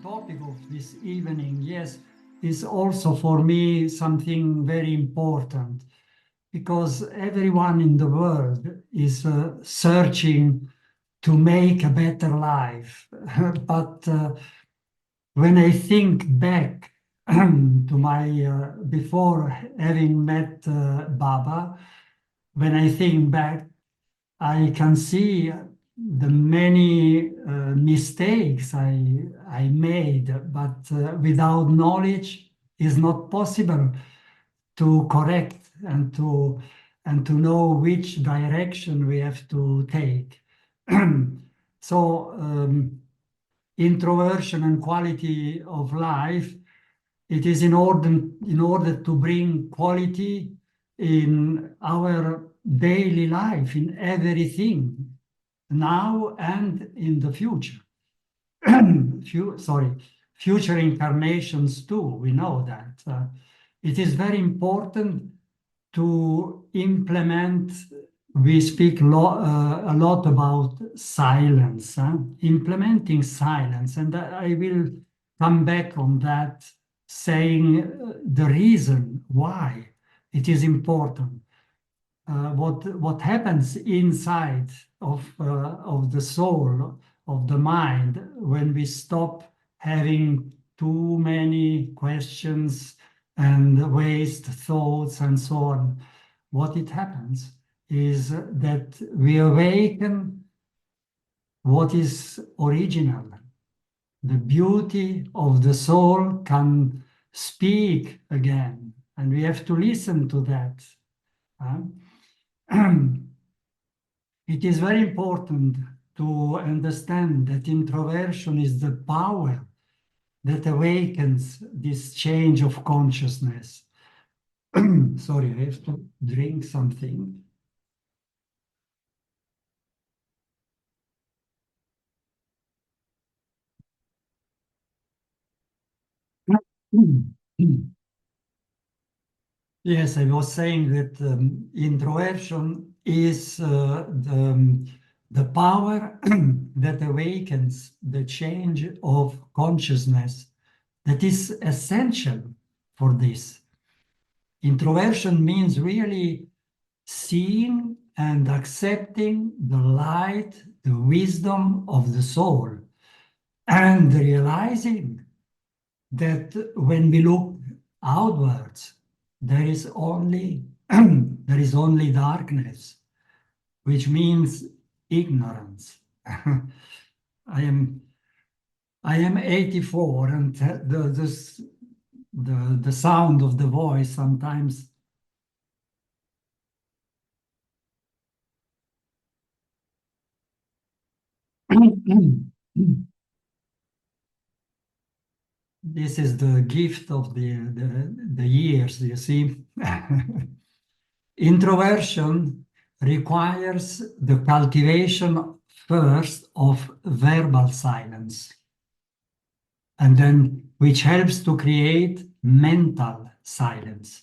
topic of this evening, yes, is also for me something very important because everyone in the world is searching to make a better life. But when I think back to my, before having met Baba, when I think back, I can see the many mistakes I made, but without knowledge is not possible to correct and to know which direction we have to take. So introversion and quality of life, it is in order to bring quality in our daily life, in everything, now and in the future. Future incarnations too, we know that. It is very important to implement, we speak a lot about silence, implementing silence, and I will come back on that, saying the reason why it is important. What happens inside of the soul, of the mind, when we stop having too many questions and waste thoughts and so on. What it happens is that we awaken what is original. The beauty of the soul can speak again, and we have to listen to that. It is very important to understand that introversion is the power that awakens this change of consciousness. Sorry, I have to drink something. Yes, I was saying that introversion is the power that awakens the change of consciousness that is essential for this. Introversion means really seeing and accepting the light, the wisdom of the soul, and realizing that when we look outwards, there is only darkness, which means ignorance. I am 84, and the sound of the voice sometimes this is the gift of the years, you see. Introversion requires the cultivation first of verbal silence, and then which helps to create mental silence.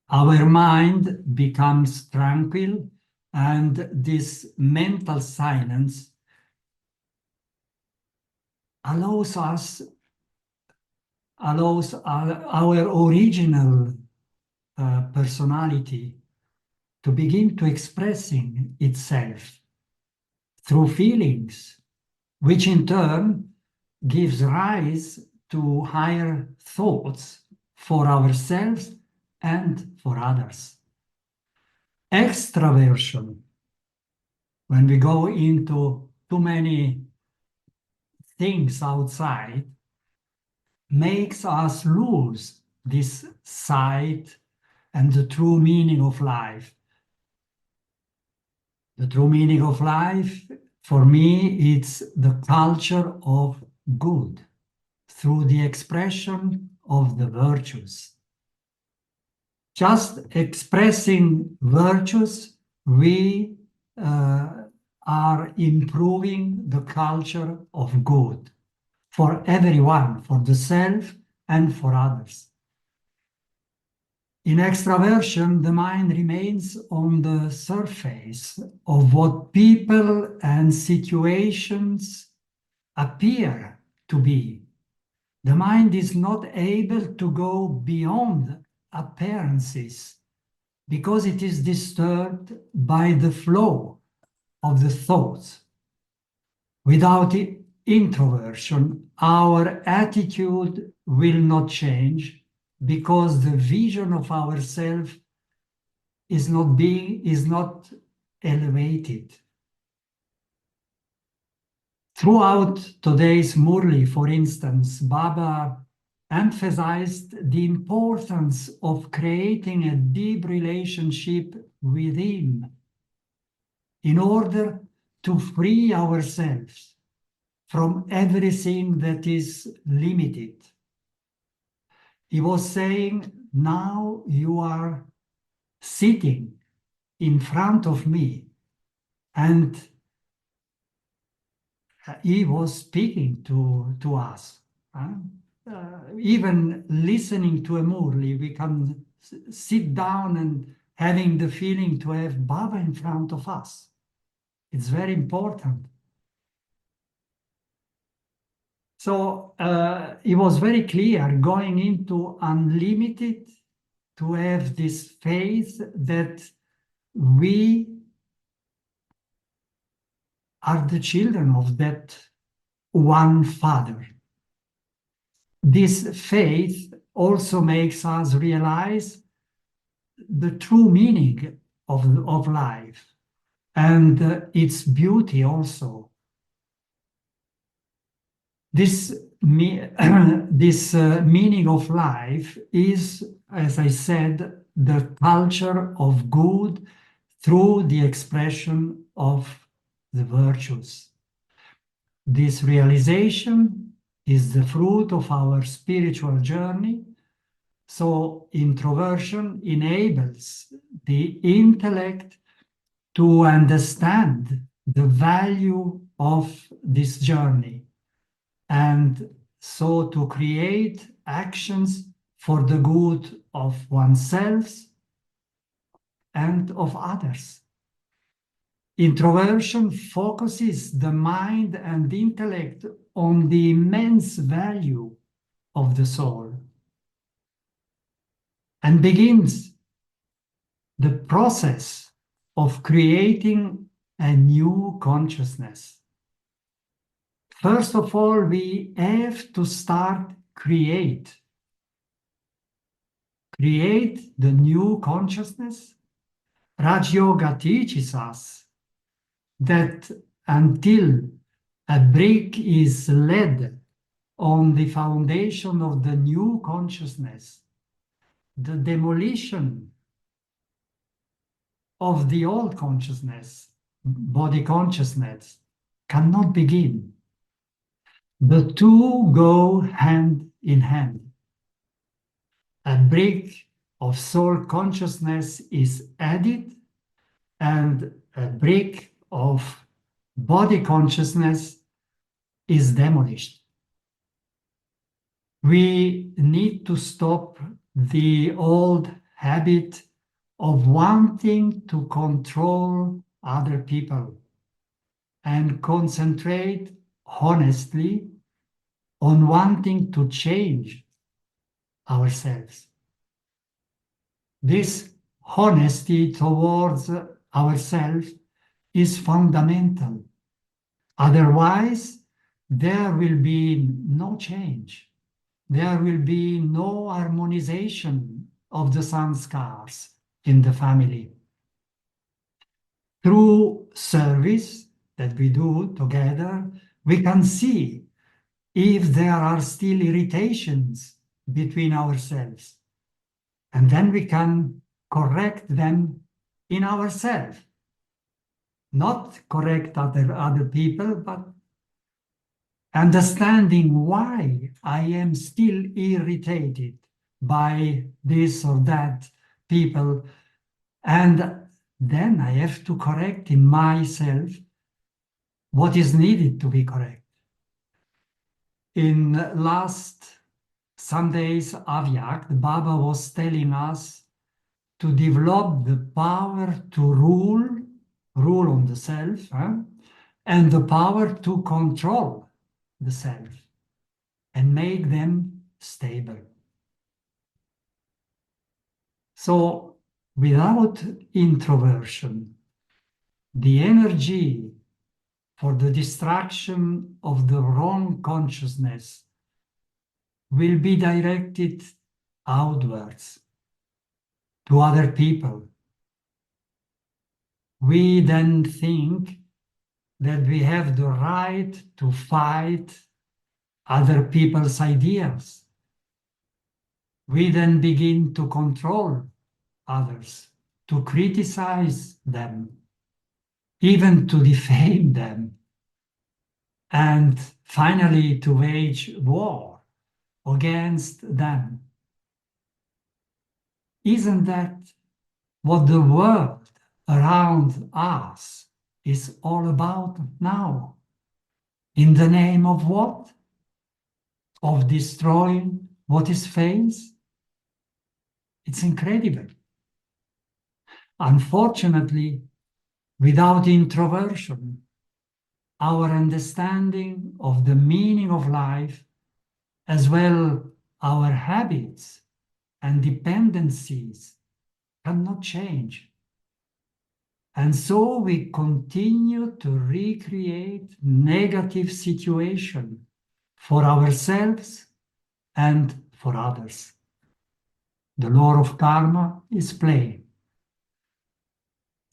Our mind becomes tranquil, and this mental silence allows our original personality to begin to expressing itself through feelings, which in turn gives rise to higher thoughts for ourselves and for others. Extraversion, when we go into too many things outside, makes us lose this sight and the true meaning of life. The true meaning of life, for me, it's the culture of good through the expression of the virtues. Just expressing virtues, we are improving the culture of good for everyone, for the self and for others. In extraversion, the mind remains on the surface of what people and situations appear to be. The mind is not able to go beyond appearances because it is disturbed by the flow of the thoughts. Without introversion, our attitude will not change because the vision of ourself is not elevated. Throughout today's Murli, for instance, Baba emphasized the importance of creating a deep relationship with him in order to free ourselves from everything that is limited. He was saying, now you are sitting in front of me, and he was speaking to us. Even listening to a Murli, we can sit down and having the feeling to have Baba in front of us. It's very important. So it was very clear going into unlimited to have this faith that we are the children of that one Father. This faith also makes us realize the true meaning of life and its beauty also. This meaning of life is, as I said, the culture of good through the expression of the virtues. This realization is the fruit of our spiritual journey. So introversion enables the intellect to understand the value of this journey, and so to create actions for the good of oneself and of others. Introversion focuses the mind and intellect on the immense value of the soul and begins the process of creating a new consciousness. First of all, we have to start create the new consciousness. Raj Yoga teaches us that until a brick is laid on the foundation of the new consciousness, the demolition of the old consciousness, body consciousness, cannot begin. The two go hand in hand. A brick of soul consciousness is added, and a brick of body consciousness is demolished. We need to stop the old habit of wanting to control other people and concentrate honestly on wanting to change ourselves. This honesty towards ourselves is fundamental. Otherwise, there will be no change. There will be no harmonization of the sanskars in the family. Through service that we do together, we can see if there are still irritations between ourselves. And then we can correct them in ourselves. Not correct other people, but understanding why I am still irritated by this or that people. And then I have to correct in myself what is needed to be correct. In last Sunday's Avyak, the Baba was telling us to develop the power to rule on the self, and the power to control the self. and make them stable. So without introversion, the energy for the distraction of the wrong consciousness will be directed outwards to other people. We then think that we have the right to fight other people's ideas. We then begin to control others, to criticize them, even to defame them, and finally to wage war against them. Isn't that what the world around us is all about now? In the name of what? Of destroying what is false? It's incredible. Unfortunately, without introversion, our understanding of the meaning of life, as well our habits and dependencies, cannot change. And so we continue to recreate negative situations for ourselves and for others. The law of karma is plain.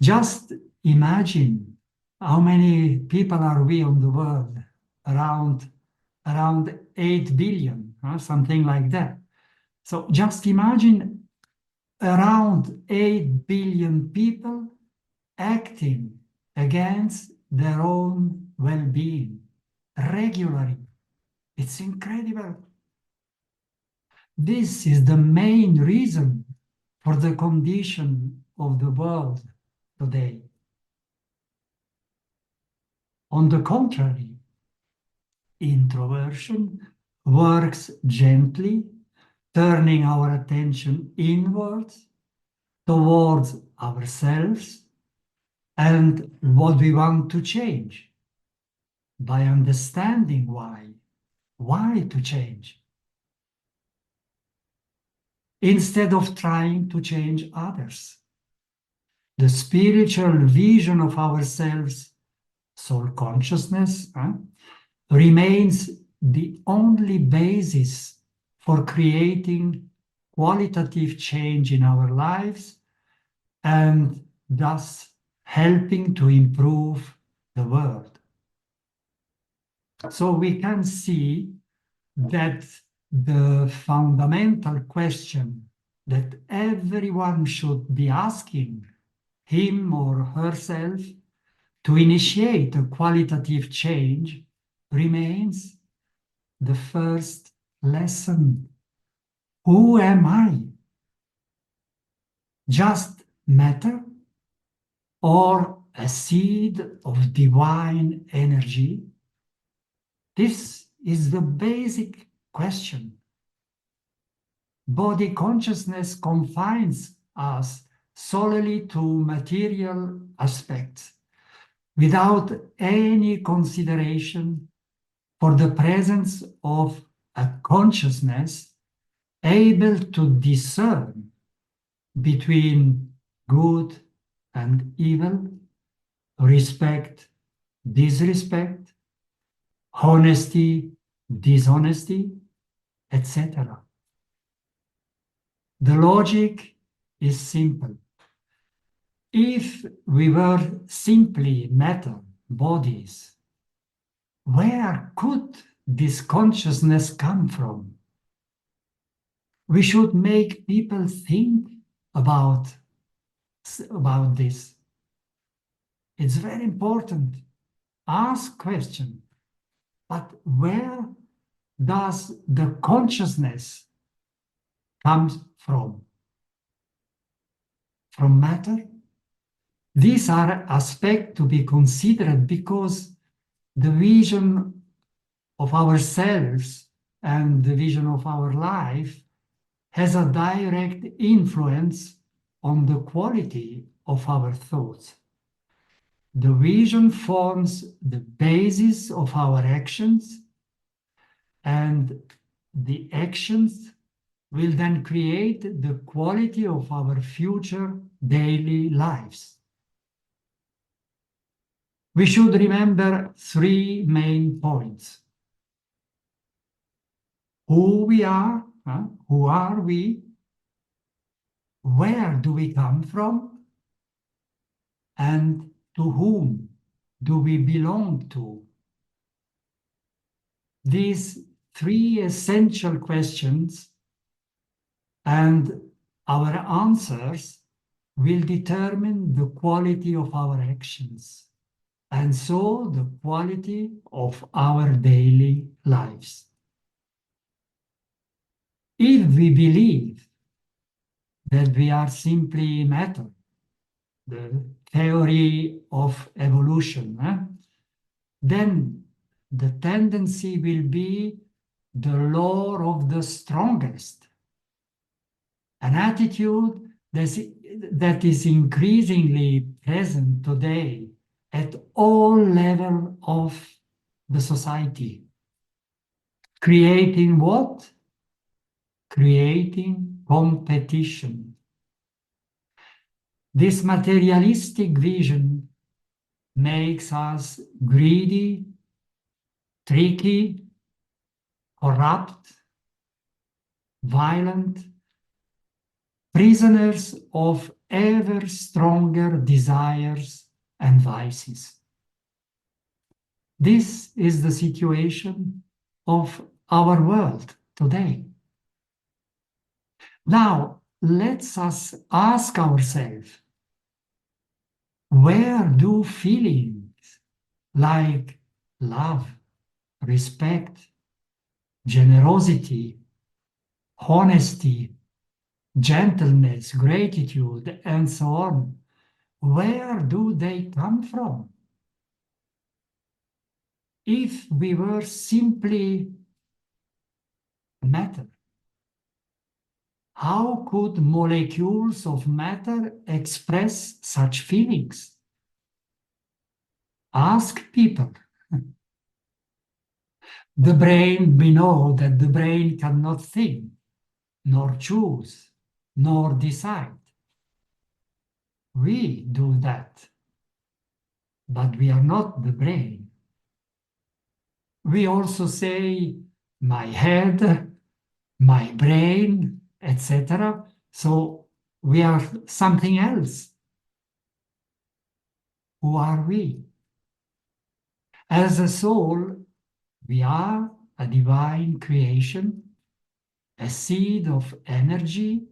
Just imagine how many people are we on the world? Around 8 billion, something like that. So just imagine around 8 billion people acting against their own well-being regularly. It's incredible. This is the main reason for the condition of the world today. On the contrary, introversion works gently, turning our attention inwards towards ourselves and what we want to change by understanding why to change, instead of trying to change others. The spiritual vision of ourselves, soul consciousness, remains the only basis for creating qualitative change in our lives and thus helping to improve the world. So we can see that the fundamental question that everyone should be asking him or herself to initiate a qualitative change remains the first lesson. Who am I? Just matter or a seed of divine energy? This is the basic question. Body consciousness confines us solely to material aspects, without any consideration for the presence of a consciousness able to discern between good and evil, respect, disrespect, honesty, dishonesty, etc. The logic is simple. If we were simply matter, bodies, where could this consciousness come from? We should make people think about this. It's very important. Ask questions. But where does the consciousness come from? From matter? These are aspects to be considered because the vision of ourselves and the vision of our life has a direct influence on the quality of our thoughts. The vision forms the basis of our actions, And the actions will then create the quality of our future daily lives. We should remember three main points. Who we are, who are we, where do we come from, and to whom do we belong to? These three essential questions and our answers will determine the quality of our actions, and so the quality of our daily lives. If we believe that we are simply matter, the theory of evolution, then the tendency will be the law of the strongest, an attitude that is increasingly present today at all levels of the society. Creating what? Creating competition. This materialistic vision makes us greedy, tricky, corrupt, violent, prisoners of ever stronger desires and vices. This is the situation of our world today. Now, let's us ask ourselves, where do feelings like love, respect, generosity, honesty, gentleness, gratitude, and so on, where do they come from? If we were simply matter, how could molecules of matter express such feelings? Ask people. The brain, we know that the brain cannot think, nor choose, nor decide. We do that, but we are not the brain. We also say, my head, my brain, etc. So we are something else. Who are we? As a soul, we are a divine creation, a seed of energy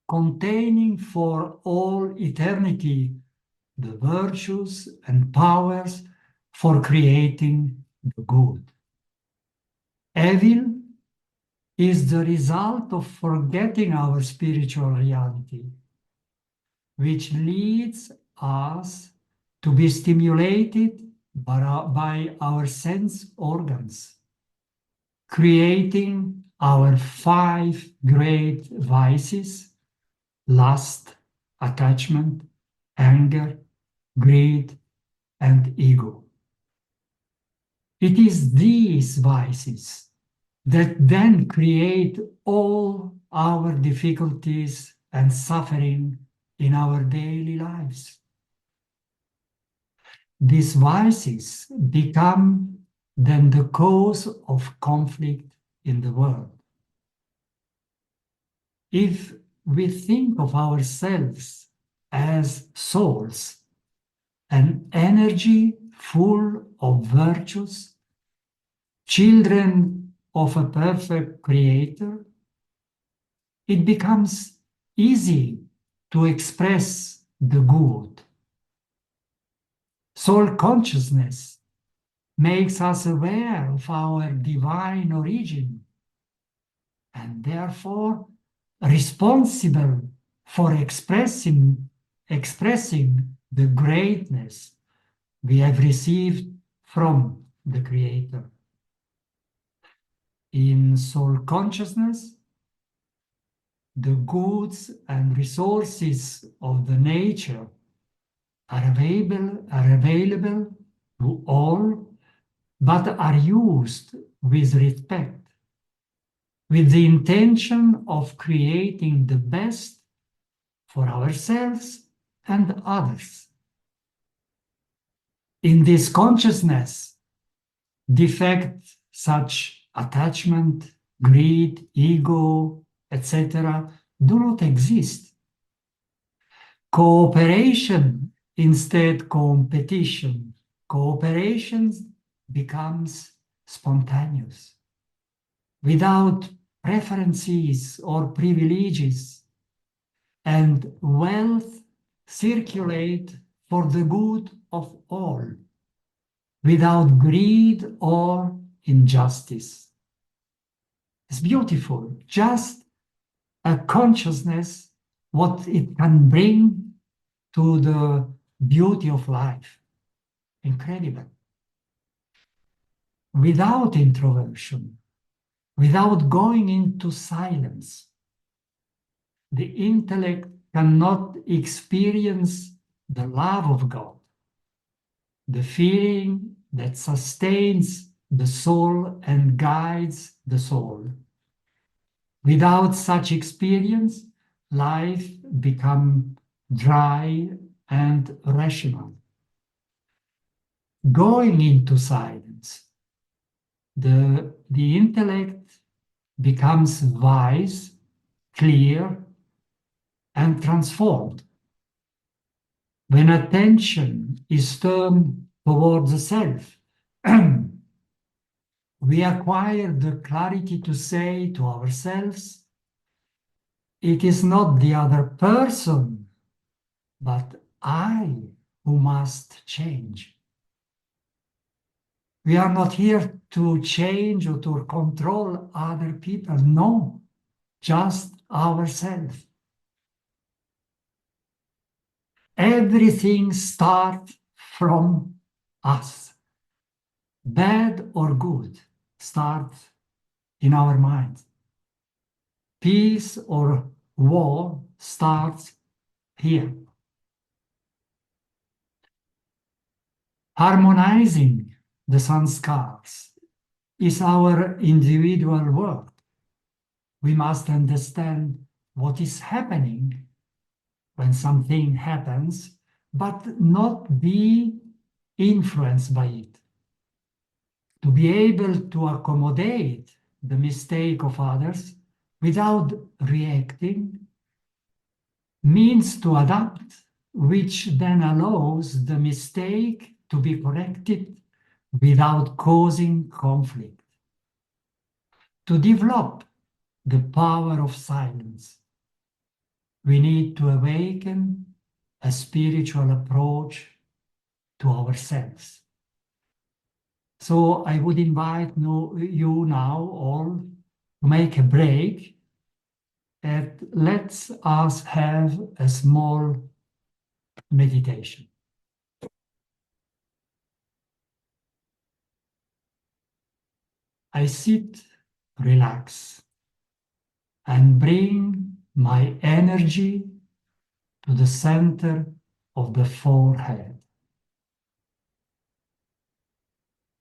containing for all eternity the virtues and powers for creating the good. Evil is the result of forgetting our spiritual reality, which leads us to be stimulated by our sense organs, creating our five great vices: lust, attachment, anger, greed, and ego. It is these vices that then create all our difficulties and suffering in our daily lives. These vices become then the cause of conflict in the world. If we think of ourselves as souls, an energy full of virtues, children of a perfect creator, it becomes easy to express the good. Soul consciousness makes us aware of our divine origin and therefore responsible for expressing the greatness we have received from the Creator. In soul consciousness, the goods and resources of the nature are available to all but are used with respect, with the intention of creating the best for ourselves and others. In this consciousness, defects such attachment, greed, ego, etc., do not exist. Cooperation instead competition. Cooperation becomes spontaneous, without preferences or privileges, and wealth circulate for the good of all, without greed or injustice. It's beautiful, just a consciousness, what it can bring to the beauty of life. Incredible. Without introversion, without going into silence, the intellect cannot experience the love of God, the feeling that sustains the soul and guides the soul. Without such experience, life becomes dry and rational. Going into silence, the intellect becomes wise, clear, and transformed. When attention is turned towards the self, we acquire the clarity to say to ourselves, it is not the other person, but I who must change. We are not here to change or to control other people. No, just ourselves. Everything starts from us. Bad or good starts in our minds. Peace or war starts here. Harmonizing the sanskars is our individual work. We must understand what is happening when something happens, but not be influenced by it. To be able to accommodate the mistake of others without reacting means to adapt, which then allows the mistake to be corrected without causing conflict. To develop the power of silence, we need to awaken a spiritual approach to ourselves. So I would invite you now all to make a break and let us have a small meditation. I sit, relax, and bring my energy to the center of the forehead.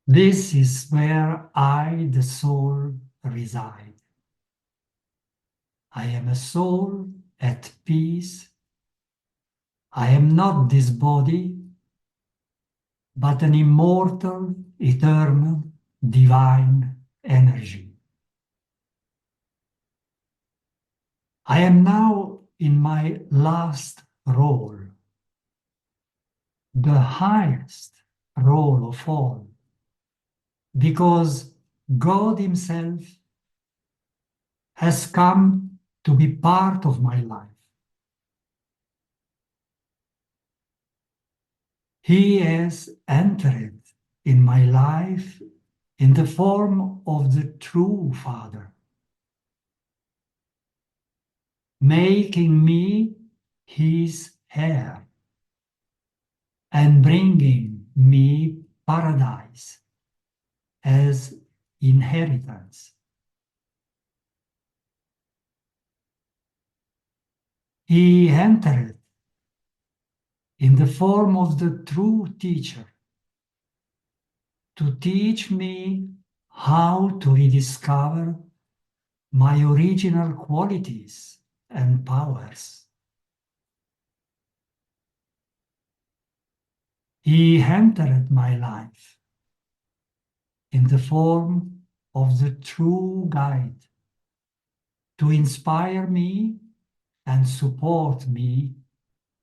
This is where I, the soul, reside. I am a soul at peace. I am not this body, but an immortal, eternal, divine energy. I am now in my last role, the highest role of all, because God Himself has come to be part of my life. He has entered in my life in the form of the true Father, making me His heir and bringing me paradise as inheritance. He entered in the form of the true teacher, to teach me how to rediscover my original qualities and powers. He entered my life in the form of the true guide to inspire me and support me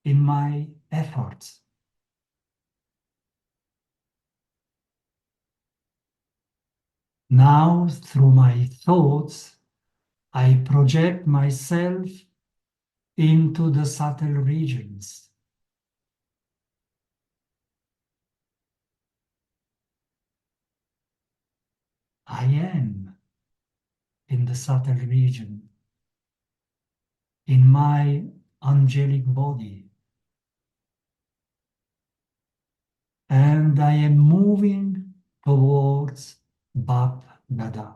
in my efforts. Now, through my thoughts, I project myself into the subtle regions. I am in the subtle region, in my angelic body, and I am moving towards Bab Dada.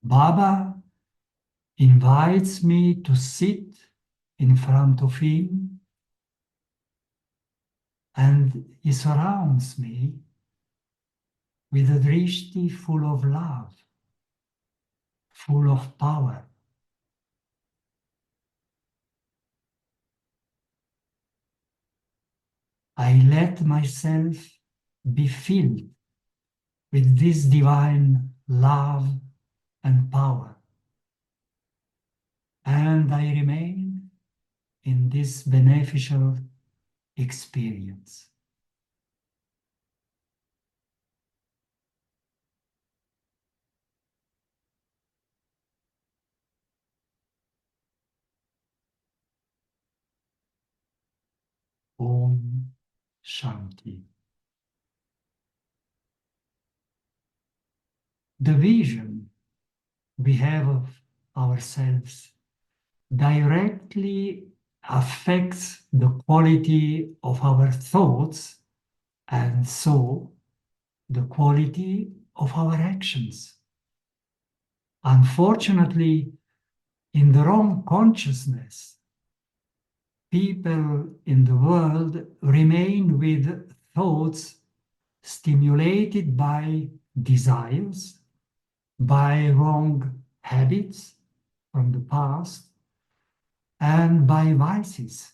Baba invites me to sit in front of him, and he surrounds me with a drishti full of love, full of power. I let myself be filled with this divine love and power, and I remain in this beneficial experience. Om Shanti. The vision we have of ourselves directly affects the quality of our thoughts and so the quality of our actions. Unfortunately, in the wrong consciousness, people in the world remain with thoughts stimulated by desires, by wrong habits from the past, and by vices.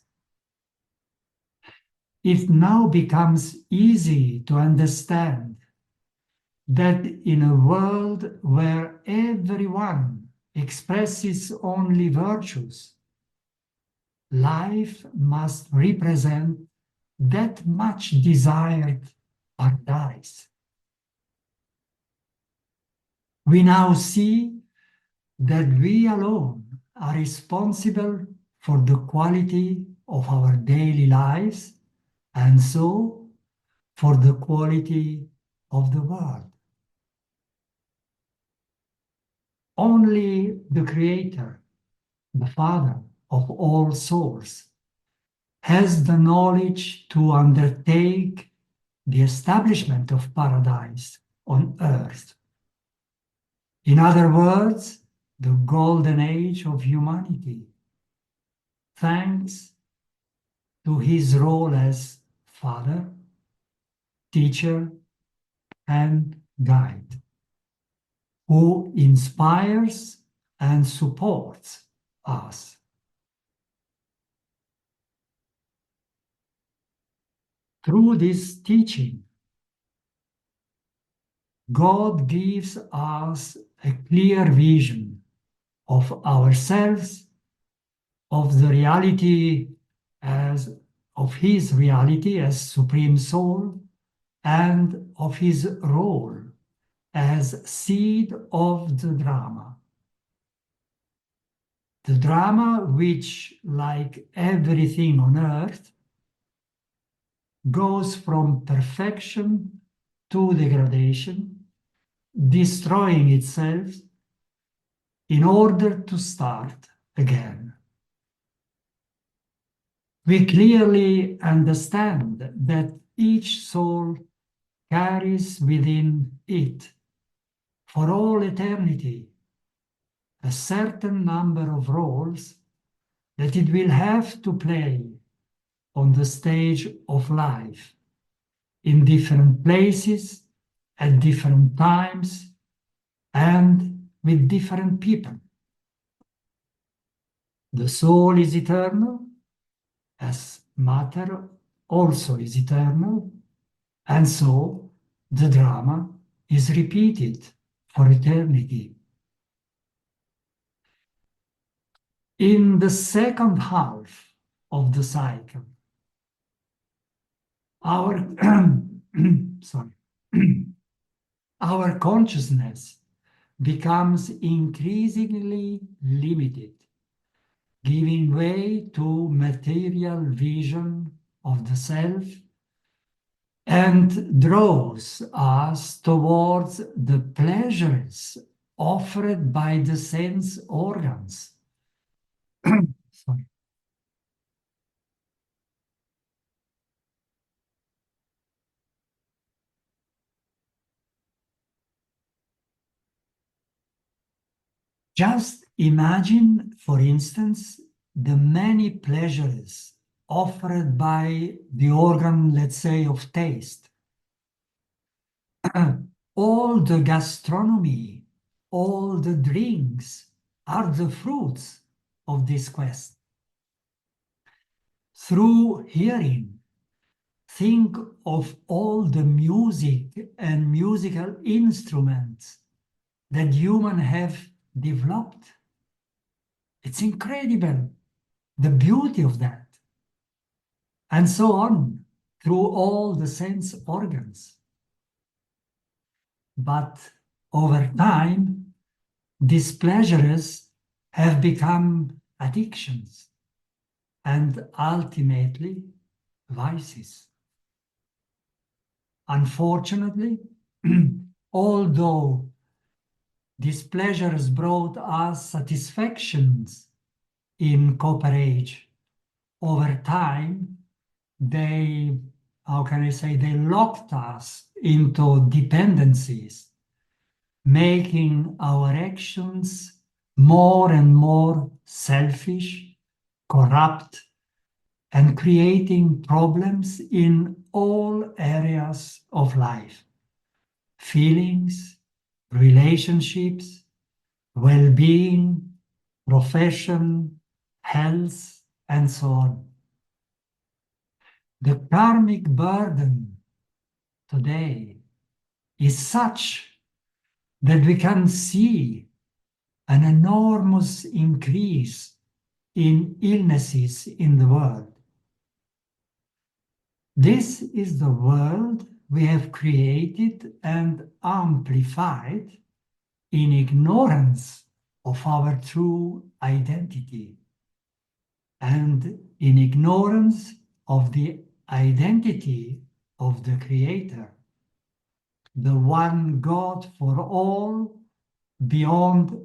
It now becomes easy to understand that in a world where everyone expresses only virtues, life must represent that much desired paradise. We now see that we alone are responsible for the quality of our daily lives and so for the quality of the world. Only the Creator, the Father of all souls, has the knowledge to undertake the establishment of paradise on earth. In other words, the golden age of humanity, thanks to his role as Father, teacher, and guide, who inspires and supports us. Through this teaching, God gives us a clear vision of ourselves, of the reality as of his reality as Supreme Soul, and of his role as seed of the drama. The drama which, like everything on earth, goes from perfection to degradation, destroying itself in order to start again. We clearly understand that each soul carries within it, for all eternity, a certain number of roles that it will have to play on the stage of life, in different places, at different times, and with different people. The soul is eternal, as matter also is eternal, and so the drama is repeated for eternity. In the second half of the cycle, our sorry, our consciousness becomes increasingly limited, giving way to material vision of the self and draws us towards the pleasures offered by the sense organs. Sorry. Just imagine, for instance, the many pleasures offered by the organ, let's say, of taste. All the gastronomy, all the drinks are the fruits of this quest. Through hearing, think of all the music and musical instruments that humans have developed. It's incredible, the beauty of that. And so on, through all the sense organs. But over time, these pleasures have become addictions and ultimately vices. Unfortunately, although these pleasures brought us satisfactions in cooperage, over time, they, how can I say, they locked us into dependencies, making our actions more and more selfish, corrupt, and creating problems in all areas of life: feelings, relationships, well-being, profession, health, and so on. The karmic burden today is such that we can see an enormous increase in illnesses in the world. This is the world we have created and amplified in ignorance of our true identity and in ignorance of the identity of the Creator, the one God for all, beyond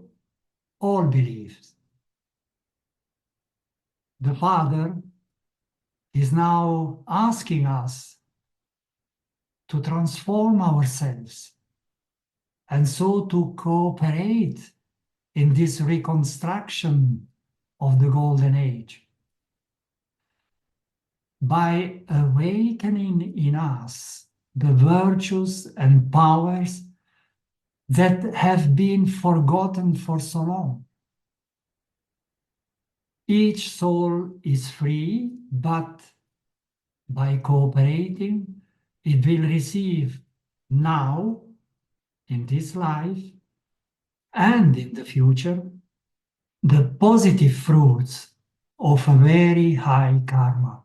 all beliefs. The Father is now asking us to transform ourselves and so to cooperate in this reconstruction of the Golden Age. By awakening in us the virtues and powers that have been forgotten for so long. Each soul is free, but by cooperating, it will receive now, in this life, and in the future, the positive fruits of a very high karma.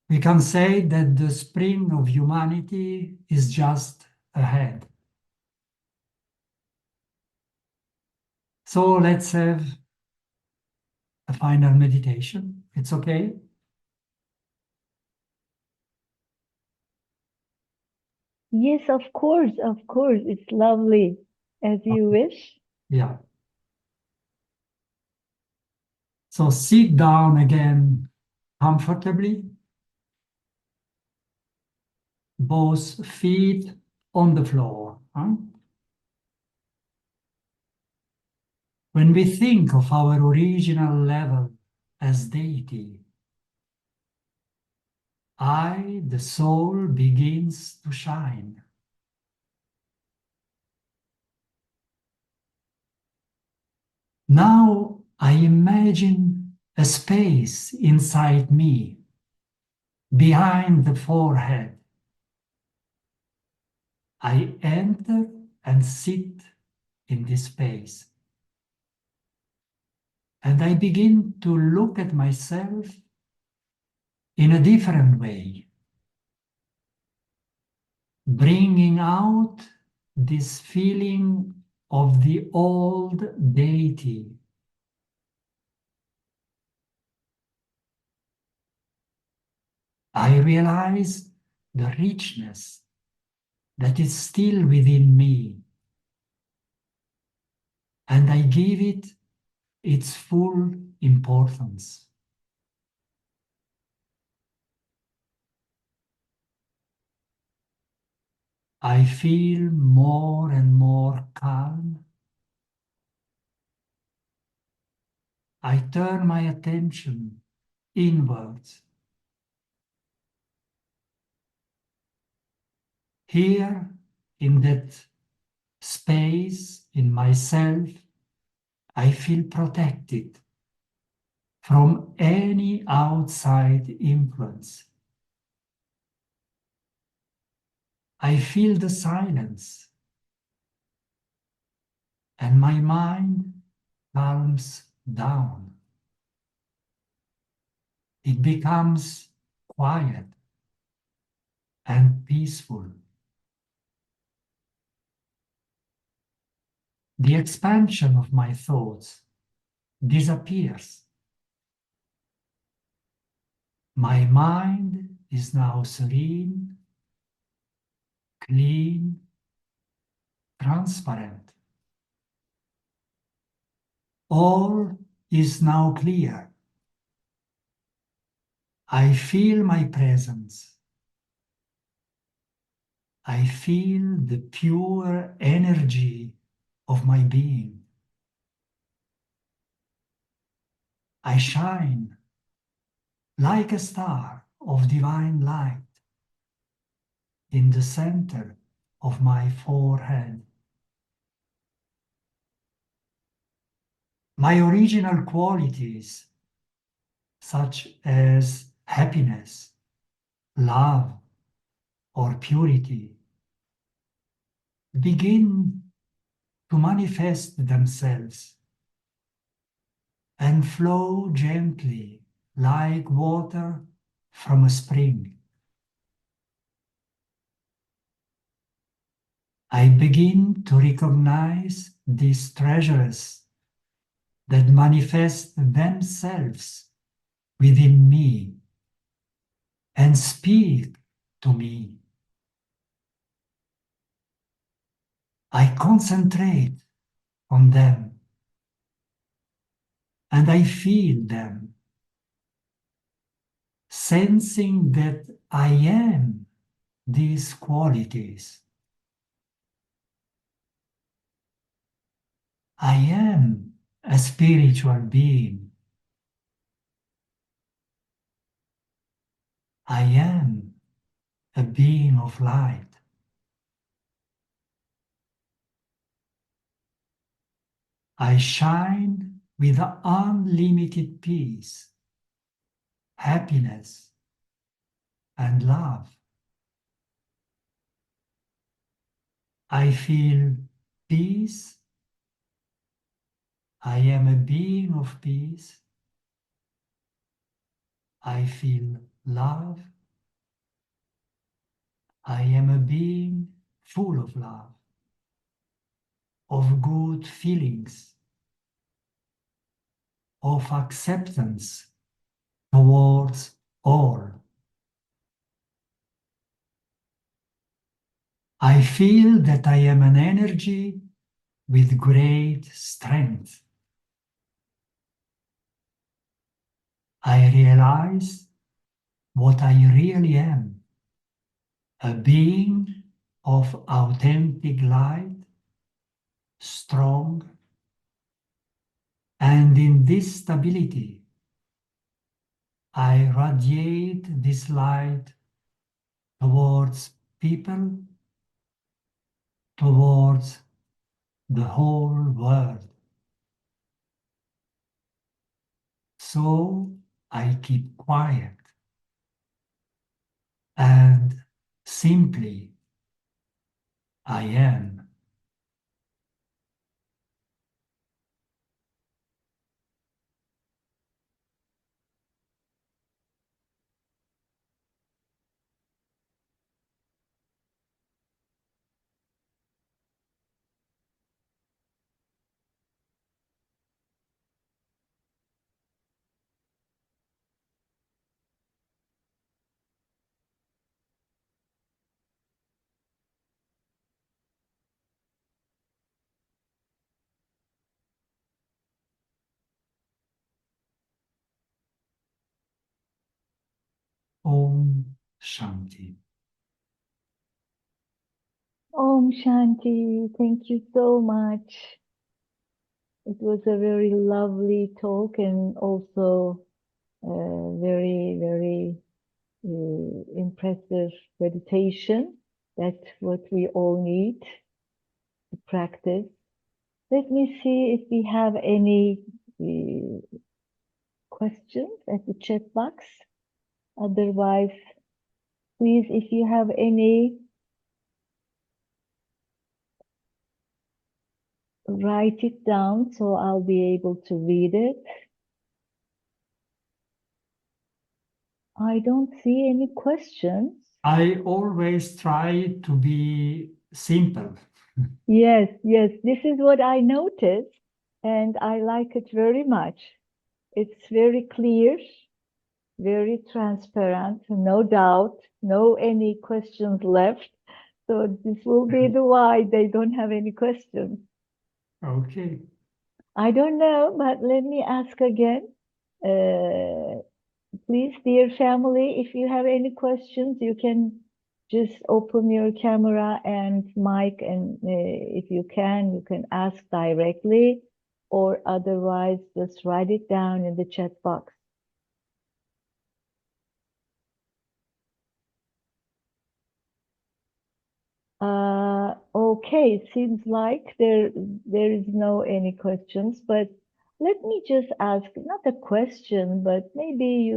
We can say that the spring of humanity is just ahead. So let's have a final meditation. It's okay? Yes, of course, of course. It's lovely. As you wish. Yeah. So sit down again comfortably, both feet on the floor. Huh? When we think of our original level as deity, the soul, begins to shine. Now I imagine a space inside me, behind the forehead. I enter and sit in this space. And I begin to look at myself in a different way, bringing out this feeling of the old deity. I realize the richness that is still within me, and I give it its full importance. I feel more and more calm. I turn my attention inwards. Here, in that space, in myself, I feel protected from any outside influence. I feel the silence, and my mind calms down. It becomes quiet and peaceful. The expansion of my thoughts disappears. My mind is now serene, clean, transparent. All is now clear. I feel my presence. I feel the pure energy of my being. I shine like a star of divine light in the center of my forehead. My original qualities, such as happiness, love, or purity, begin to manifest themselves and flow gently like water from a spring. I begin to recognize these treasures that manifest themselves within me and speak to me. I concentrate on them and I feel them, sensing that I am these qualities. I am a spiritual being. I am a being of light. I shine with unlimited peace, happiness, and love. I feel peace. I am a being of peace. I feel love. I am a being full of love, of good feelings, of acceptance towards all. I feel that I am an energy with great strength. I realize what I really am, a being of authentic light, strong, and in this stability, I radiate this light towards people, towards the whole world. So I keep quiet and simply I am. Om Shanti. Om Shanti, thank you so much. It was a very lovely talk and also very, very impressive meditation. That's what we all need to practice. Let me see if we have any questions at the chat box. Otherwise, please, if you have any, write it down so I'll be able to read it. I don't see any questions. I always try to be simple. Yes, yes, this is what I noticed, and I like it very much. It's very clear, very transparent, no doubt, no any questions left. So this will be the why they don't have any questions. Okay. I don't know, but let me ask again. Please, dear family, if you have any questions, you can just open your camera and mic, and if you can ask directly, or otherwise just write it down in the chat box. Okay, it seems like there is no any questions, but let me just ask, not a question, but maybe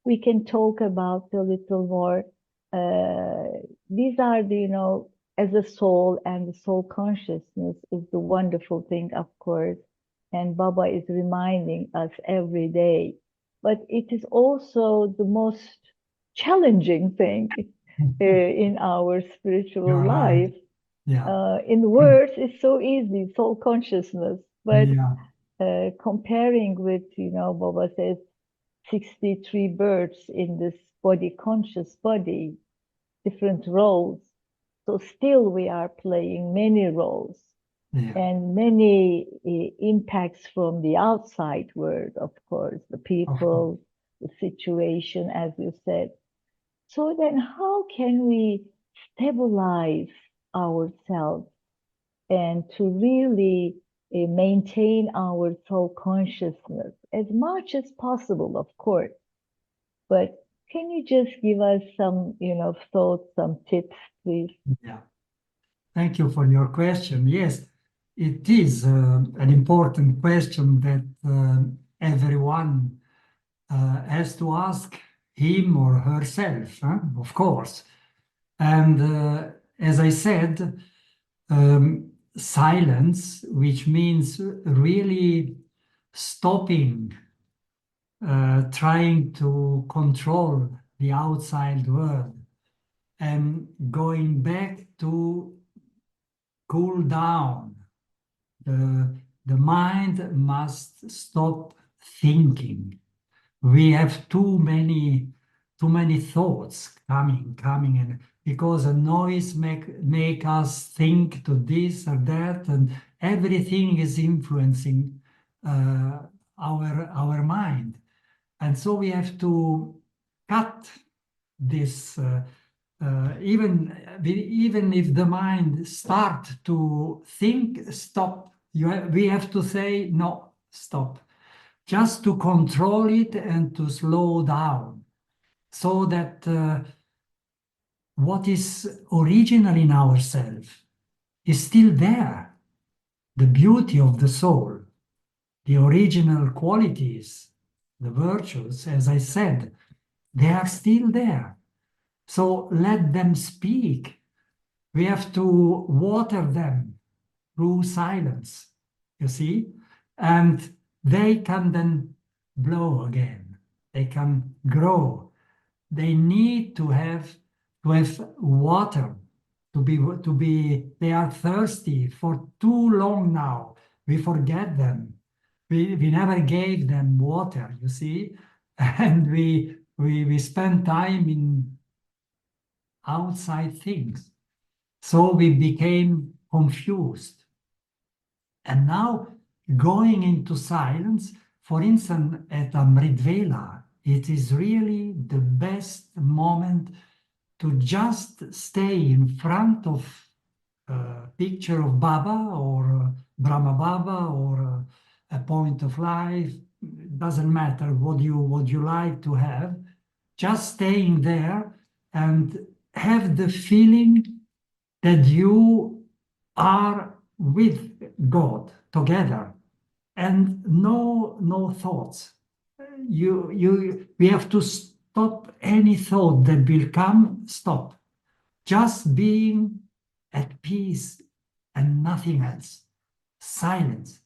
we can talk about a little more. These are the, as a soul, and the soul consciousness is the wonderful thing, of course, and Baba is reminding us every day. But it is also the most challenging thing in our spiritual You're right. life. Yeah. In words, it's so easy, soul consciousness. But Yeah. comparing with, Baba says 63 births in this body, conscious body, different roles. So still we are playing many roles. Yeah. And many impacts from the outside world, of course, the people, the situation, as you said. So then how can we stabilize ourselves and to really maintain our soul consciousness as much as possible, of course. But can you just give us some, thoughts, some tips, please? Yeah. Thank you for your question. Yes, it is an important question that everyone has to ask him or herself, of course. And as I said, silence, which means really stopping, trying to control the outside world and going back to cool down. The mind must stop thinking. We have too many thoughts coming, and because a noise make us think to this or that, and everything is influencing our mind, and so we have to cut this. Even if the mind start to think, stop. We have to say no, stop. just to control it and to slow down, so that what is original in ourselves is still there. The beauty of the soul, the original qualities, the virtues, as I said, they are still there. So let them speak. We have to water them through silence, you see? And they can then blow again. They can grow. They need to have water they are thirsty for too long now. We forget them. We never gave them water, you see? And we spend time in outside things. So we became confused. And now going into silence, for instance, at Amritvela, it is really the best moment to just stay in front of a picture of Baba or Brahma Baba or a point of life. It doesn't matter what you like to have. Just staying there and have the feeling that you are with God together, and no thoughts. We have to stop any thought that will come. Stop. Just being at peace and nothing else. Silence.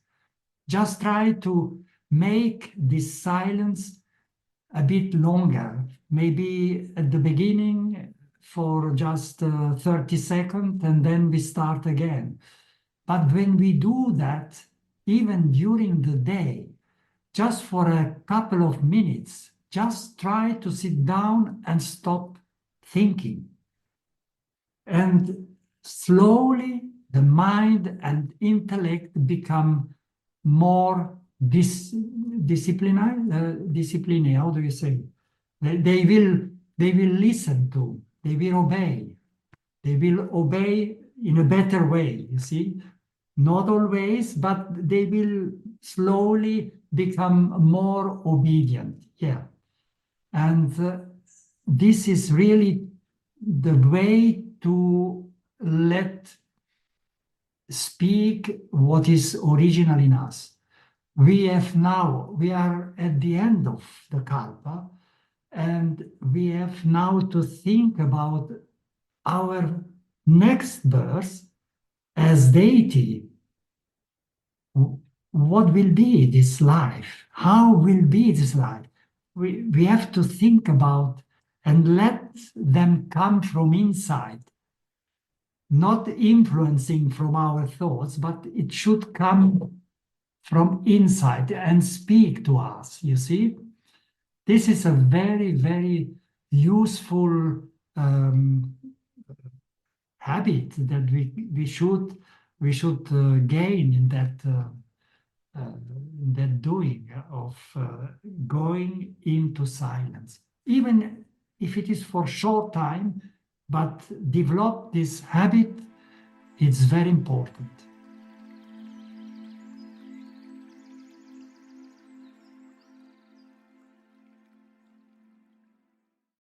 Just try to make this silence a bit longer, maybe at the beginning for just 30 seconds, and then we start again. But when we do that, even during the day, just for a couple of minutes, just try to sit down and stop thinking. And slowly the mind and intellect become more disciplined. How do you say? They will listen to, they will obey in a better way, you see? Not always, but they will slowly become more obedient. Yeah. And this is really the way to let speak what is original in us. We are at the end of the Kalpa, and we have now to think about our next birth as deity. What will be this life? How will be this life? We have to think about and let them come from inside, not influencing from our thoughts, but it should come from inside and speak to us, you see? This is a very, very useful habit that we should gain in that doing of going into silence, even if it is for short time, but develop this habit. It's very important.